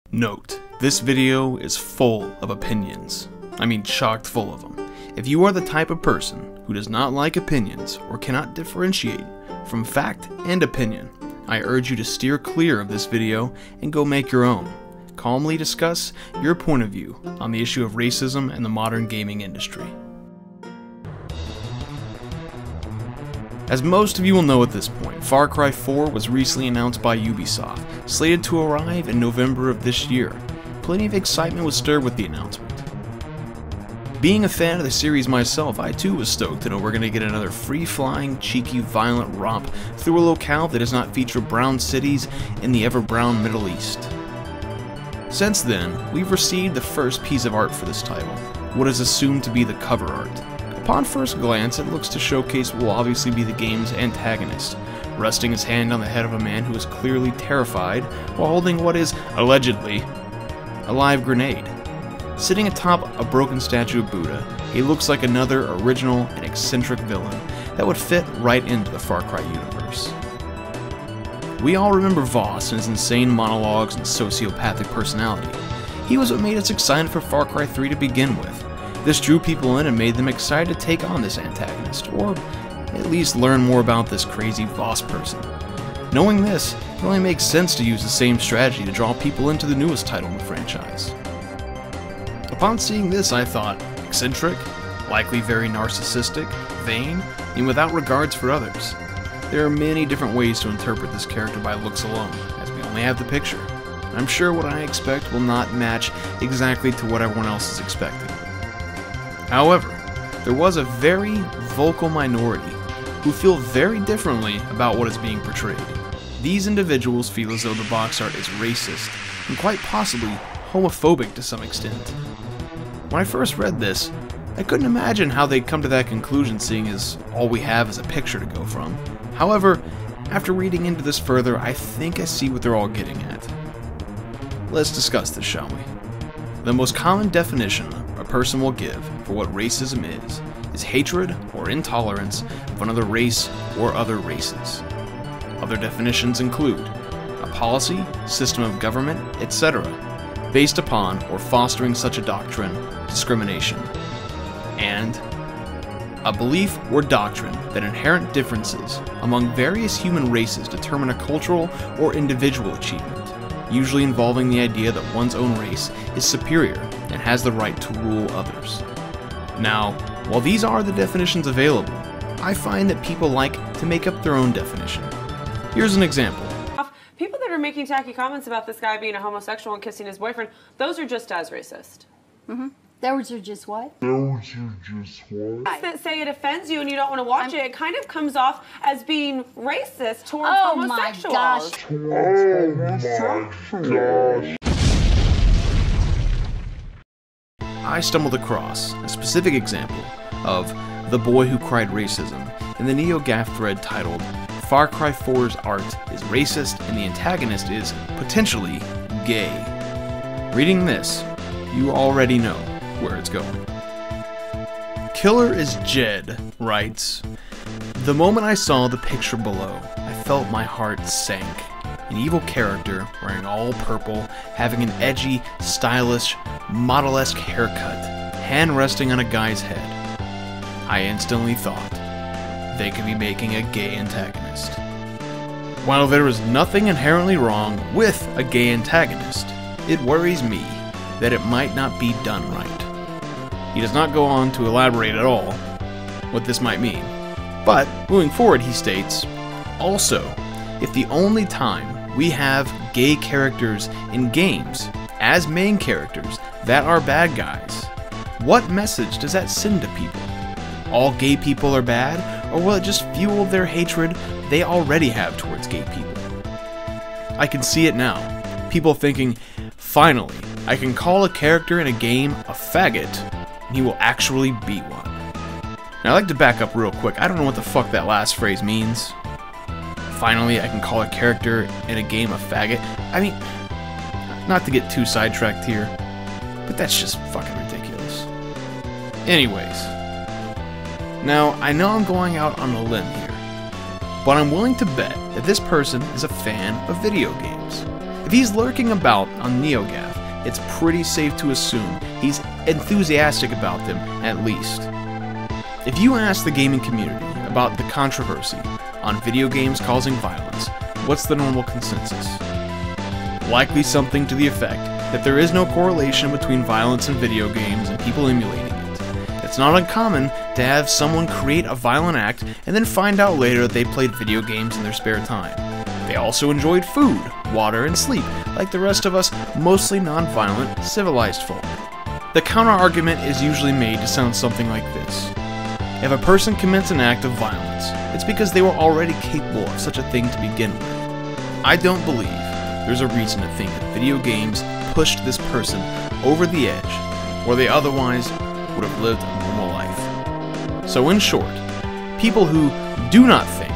Note, this video is full of opinions. I mean, chock full of them. If you are the type of person who does not like opinions or cannot differentiate from fact and opinion, I urge you to steer clear of this video and go make your own. Calmly discuss your point of view on the issue of racism in the modern gaming industry. As most of you will know at this point, Far Cry 4 was recently announced by Ubisoft, slated to arrive in November of this year. Plenty of excitement was stirred with the announcement. Being a fan of the series myself, I too was stoked to know we're going to get another free-flying, cheeky, violent romp through a locale that does not feature brown cities in the ever-brown Middle East. Since then, we've received the first piece of art for this title, what is assumed to be the cover art. Upon first glance, it looks to showcase what will obviously be the game's antagonist, resting his hand on the head of a man who is clearly terrified while holding what is, allegedly, a live grenade. Sitting atop a broken statue of Buddha, he looks like another original and eccentric villain that would fit right into the Far Cry universe. We all remember Voss and his insane monologues and sociopathic personality. He was what made us excited for Far Cry 3 to begin with. This drew people in and made them excited to take on this antagonist, or at least learn more about this crazy Voss person. Knowing this, it only makes sense to use the same strategy to draw people into the newest title in the franchise. Upon seeing this, I thought, eccentric, likely very narcissistic, vain, and without regards for others. There are many different ways to interpret this character by looks alone, as we only have the picture. I'm sure what I expect will not match exactly to what everyone else is expecting. However, there was a very vocal minority who feel very differently about what is being portrayed. These individuals feel as though the box art is racist, and quite possibly homophobic to some extent. When I first read this, I couldn't imagine how they'd come to that conclusion, seeing as all we have is a picture to go from. However, after reading into this further, I think I see what they're all getting at. Let's discuss this, shall we? The most common definition a person will give for what racism is hatred or intolerance of another race or other races. Other definitions include a policy, system of government, etc., based upon or fostering such a doctrine, discrimination, and a belief or doctrine that inherent differences among various human races determine a cultural or individual achievement, usually involving the idea that one's own race is superior and has the right to rule others. Now, while these are the definitions available, I find that people like to make up their own definition. Here's an example. People that are making tacky comments about this guy being a homosexual and kissing his boyfriend, those are just as racist. Those are just what? That say it offends you and you don't want to watch it, it kind of comes off as being racist towards homosexuals. Oh my gosh. I stumbled across a specific example of the boy who cried racism in the NeoGAF thread titled Far Cry 4's art is racist and the antagonist is potentially gay. Reading this, you already know where it's going. Killer is Jed writes, "The moment I saw the picture below, I felt my heart sank. An evil character wearing all purple, having an edgy, stylish, model-esque haircut, hand resting on a guy's head. I instantly thought, they could be making a gay antagonist. While there is nothing inherently wrong with a gay antagonist, it worries me that it might not be done right." He does not go on to elaborate at all what this might mean, but moving forward he states, "Also, if the only time we have gay characters in games as main characters that are bad guys, what message does that send to people? All gay people are bad, or will it just fuel their hatred they already have towards gay people?" I can see it now. People thinking, finally, I can call a character in a game a faggot, and he will actually be one. Now I'd like to back up real quick. I don't know what the fuck that last phrase means. Finally, I can call a character in a game a faggot. I mean, not to get too sidetracked here, but that's just fucking ridiculous. Anyways, now I know I'm going out on a limb here, but I'm willing to bet that this person is a fan of video games. If he's lurking about on NeoGAF, it's pretty safe to assume he's enthusiastic about them, at least. If you ask the gaming community about the controversy on video games causing violence, what's the normal consensus? Likely something to the effect that there is no correlation between violence in video games and people emulating it. It's not uncommon to have someone create a violent act and then find out later that they played video games in their spare time. They also enjoyed food, water, and sleep, like the rest of us mostly non-violent, civilized folk. The counter-argument is usually made to sound something like this. If a person commits an act of violence, it's because they were already capable of such a thing to begin with. I don't believe there's a reason to think that video games pushed this person over the edge, or they otherwise would have lived a normal life. So in short, people who do not think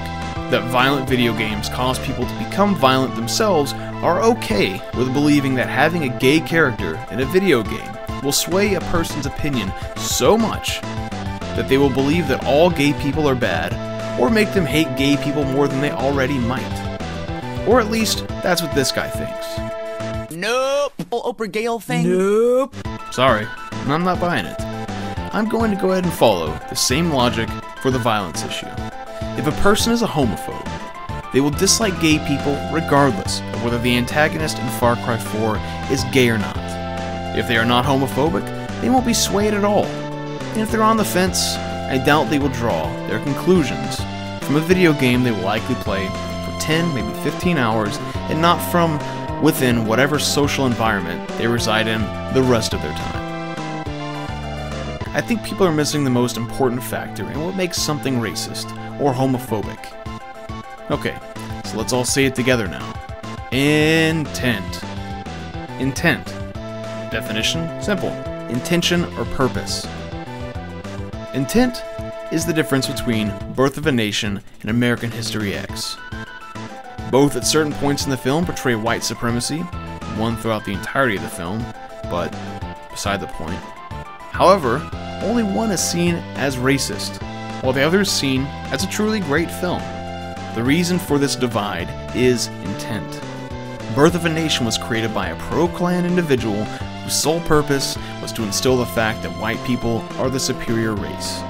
that violent video games cause people to become violent themselves are okay with believing that having a gay character in a video game will sway a person's opinion so much that they will believe that all gay people are bad, or make them hate gay people more than they already might. Or at least, that's what this guy thinks. Nope. Oprah Gale thing? Nope. Sorry, I'm not buying it. I'm going to go ahead and follow the same logic for the violence issue. If a person is a homophobe, they will dislike gay people regardless of whether the antagonist in Far Cry 4 is gay or not. If they are not homophobic, they won't be swayed at all. And if they're on the fence, I doubt they will draw their conclusions from a video game they will likely play for 10, maybe 15 hours, and not from within whatever social environment they reside in the rest of their time. I think people are missing the most important factor in what makes something racist or homophobic. Okay, so let's all say it together now. Intent. Intent. Definition? Simple. Intention or purpose. Intent is the difference between Birth of a Nation and American History X. Both at certain points in the film portray white supremacy, one throughout the entirety of the film, but beside the point. However, only one is seen as racist, while the other is seen as a truly great film. The reason for this divide is intent. Birth of a Nation was created by a pro-Klan individual whose sole purpose was to instill the fact that white people are the superior race.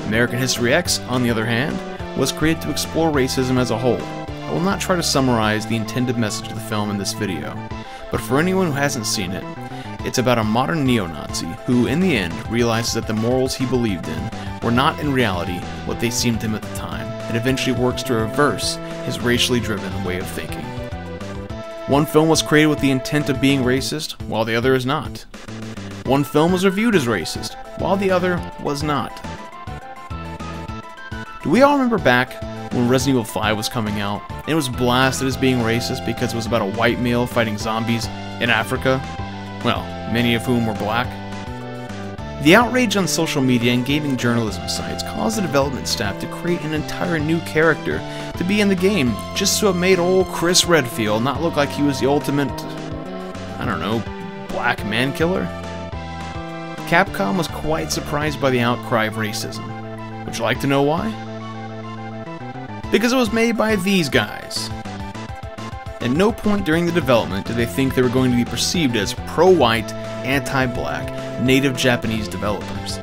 American History X, on the other hand, was created to explore racism as a whole. I will not try to summarize the intended message of the film in this video, but for anyone who hasn't seen it, it's about a modern neo-Nazi who, in the end, realizes that the morals he believed in were not in reality what they seemed to him at the time, and eventually works to reverse his racially driven way of thinking. One film was created with the intent of being racist, while the other is not. One film was reviewed as racist, while the other was not. Do we all remember back when Resident Evil 5 was coming out, and it was blasted as being racist because it was about a white male fighting zombies in Africa? Well, many of whom were black. The outrage on social media and gaming journalism sites caused the development staff to create an entire new character to be in the game, just so it made old Chris Redfield not look like he was the ultimate, I don't know, black man killer? Capcom was quite surprised by the outcry of racism. Would you like to know why? Because it was made by these guys. At no point during the development did they think they were going to be perceived as pro-white, anti-black, native Japanese developers.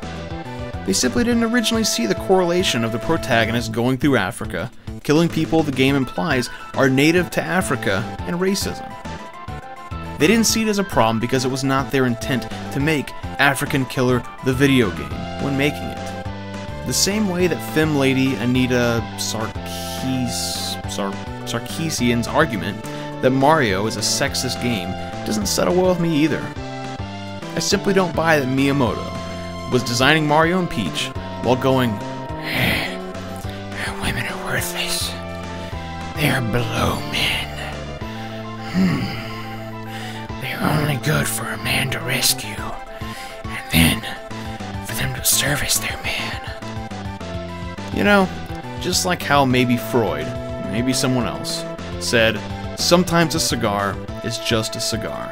They simply didn't originally see the correlation of the protagonist going through Africa, killing people the game implies are native to Africa, and racism. They didn't see it as a problem because it was not their intent to make African Killer the video game when making it. The same way that Femme Lady Anita Sarkeesian's argument that Mario is a sexist game doesn't settle well with me either. I simply don't buy that Miyamoto was designing Mario and Peach while going, women are worthless. They are below men. They are only good for a man to rescue, and then for them to service their man. You know, just like how maybe Freud, maybe someone else, said, sometimes a cigar is just a cigar.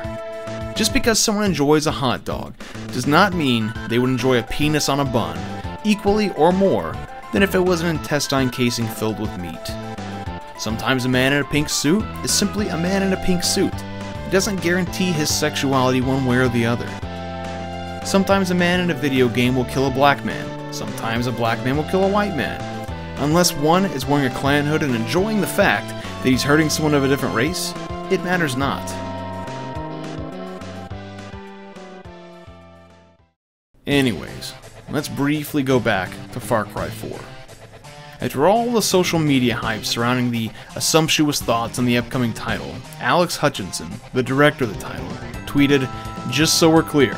Just because someone enjoys a hot dog does not mean they would enjoy a penis on a bun, equally or more than if it was an intestine casing filled with meat. Sometimes a man in a pink suit is simply a man in a pink suit. It doesn't guarantee his sexuality one way or the other. Sometimes a man in a video game will kill a black man. Sometimes a black man will kill a white man. Unless one is wearing a Klan hood and enjoying the fact that he's hurting someone of a different race, it matters not. Anyways, let's briefly go back to Far Cry 4. After all the social media hype surrounding the assumptuous thoughts on the upcoming title, Alex Hutchinson, the director of the title, tweeted, "Just so we're clear,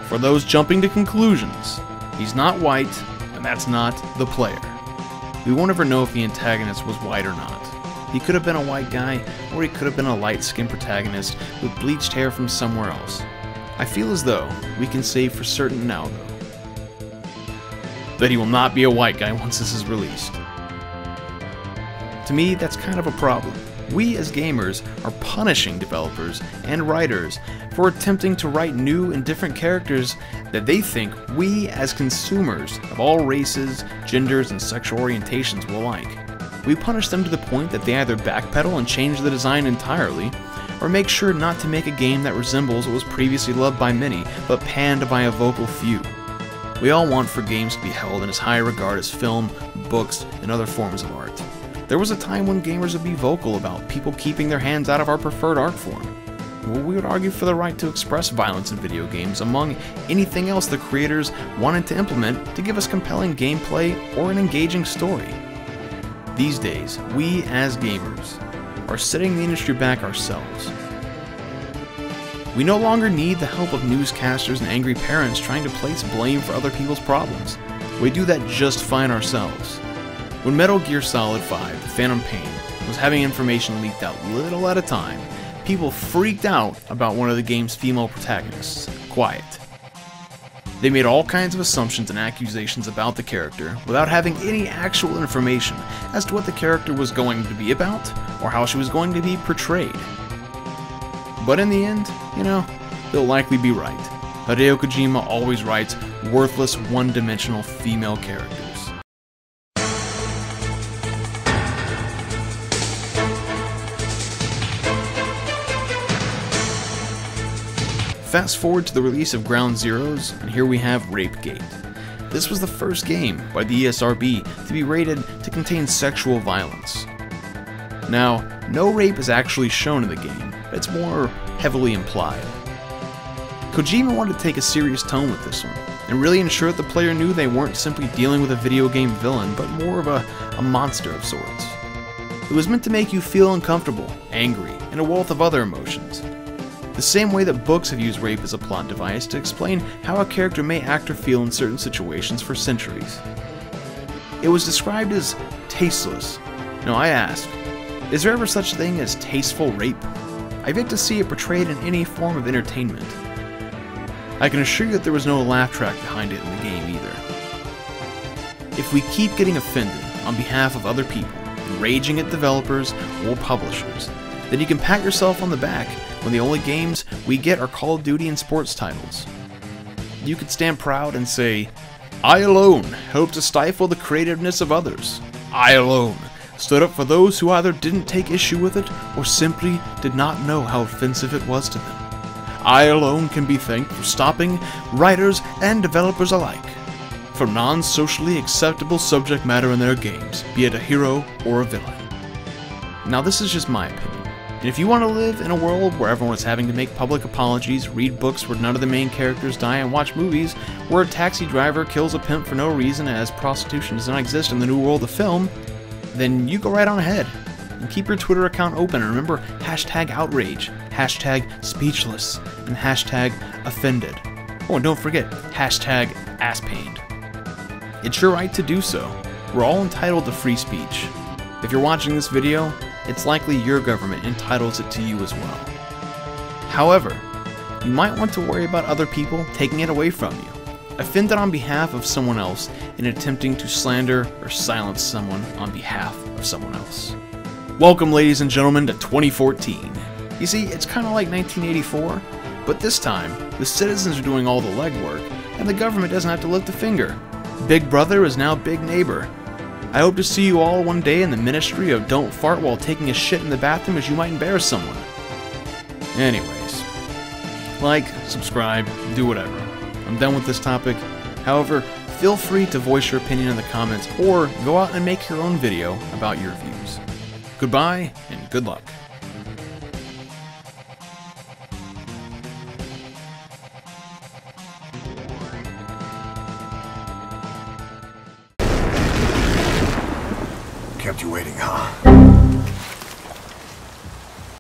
for those jumping to conclusions, he's not white, and that's not the player." We won't ever know if the antagonist was white or not. He could have been a white guy, or he could have been a light-skinned protagonist with bleached hair from somewhere else. I feel as though we can say for certain now, though, that he will not be a white guy once this is released. To me, that's kind of a problem. We as gamers are punishing developers and writers for attempting to write new and different characters that they think we as consumers of all races, genders, and sexual orientations will like. We punish them to the point that they either backpedal and change the design entirely, or make sure not to make a game that resembles what was previously loved by many, but panned by a vocal few. We all want for games to be held in as high regard as film, books, and other forms of art. There was a time when gamers would be vocal about people keeping their hands out of our preferred art form. Well, we would argue for the right to express violence in video games among anything else the creators wanted to implement to give us compelling gameplay or an engaging story. These days, we as gamers are setting the industry back ourselves. We no longer need the help of newscasters and angry parents trying to place blame for other people's problems. We do that just fine ourselves. When Metal Gear Solid 5, The Phantom Pain, was having information leaked out little at a time, people freaked out about one of the game's female protagonists, Quiet. They made all kinds of assumptions and accusations about the character without having any actual information as to what the character was going to be about or how she was going to be portrayed. But in the end, they'll likely be right. Hideo Kojima always writes worthless, one-dimensional female characters. Fast forward to the release of Ground Zeroes, and here we have Rapegate. This was the first game by the ESRB to be rated to contain sexual violence. Now, no rape is actually shown in the game, it's more heavily implied. Kojima wanted to take a serious tone with this one, and really ensure that the player knew they weren't simply dealing with a video game villain, but more of a monster of sorts. It was meant to make you feel uncomfortable, angry, and a wealth of other emotions. The same way that books have used rape as a plot device to explain how a character may act or feel in certain situations for centuries. It was described as tasteless. Now I ask, is there ever such a thing as tasteful rape? I've yet to see it portrayed in any form of entertainment. I can assure you that there was no laugh track behind it in the game either. If we keep getting offended on behalf of other people, and raging at developers or publishers, then you can pat yourself on the back when the only games we get are Call of Duty and sports titles. You could stand proud and say, "I alone helped to stifle the creativeness of others. I alone stood up for those who either didn't take issue with it or simply did not know how offensive it was to them. I alone can be thanked for stopping writers and developers alike from non-socially acceptable subject matter in their games, be it a hero or a villain." Now this is just my opinion. And if you want to live in a world where everyone is having to make public apologies, read books where none of the main characters die, and watch movies where a taxi driver kills a pimp for no reason as prostitution does not exist in the new world of film, then you go right on ahead. And keep your Twitter account open and remember #outrage, #speechless, and #offended. Oh, and don't forget, #asspained. It's your right to do so. We're all entitled to free speech. If you're watching this video, it's likely your government entitles it to you as well. However, you might want to worry about other people taking it away from you, offended on behalf of someone else in attempting to slander or silence someone on behalf of someone else. Welcome, ladies and gentlemen, to 2014. You see, it's kind of like 1984, but this time, the citizens are doing all the legwork, and the government doesn't have to lift a finger. Big Brother is now Big Neighbor. I hope to see you all one day in the ministry of don't fart while taking a shit in the bathroom, as you might embarrass someone. Anyways, like, subscribe, do whatever. I'm done with this topic. However, feel free to voice your opinion in the comments or go out and make your own video about your views. Goodbye and good luck. Kept you waiting, huh?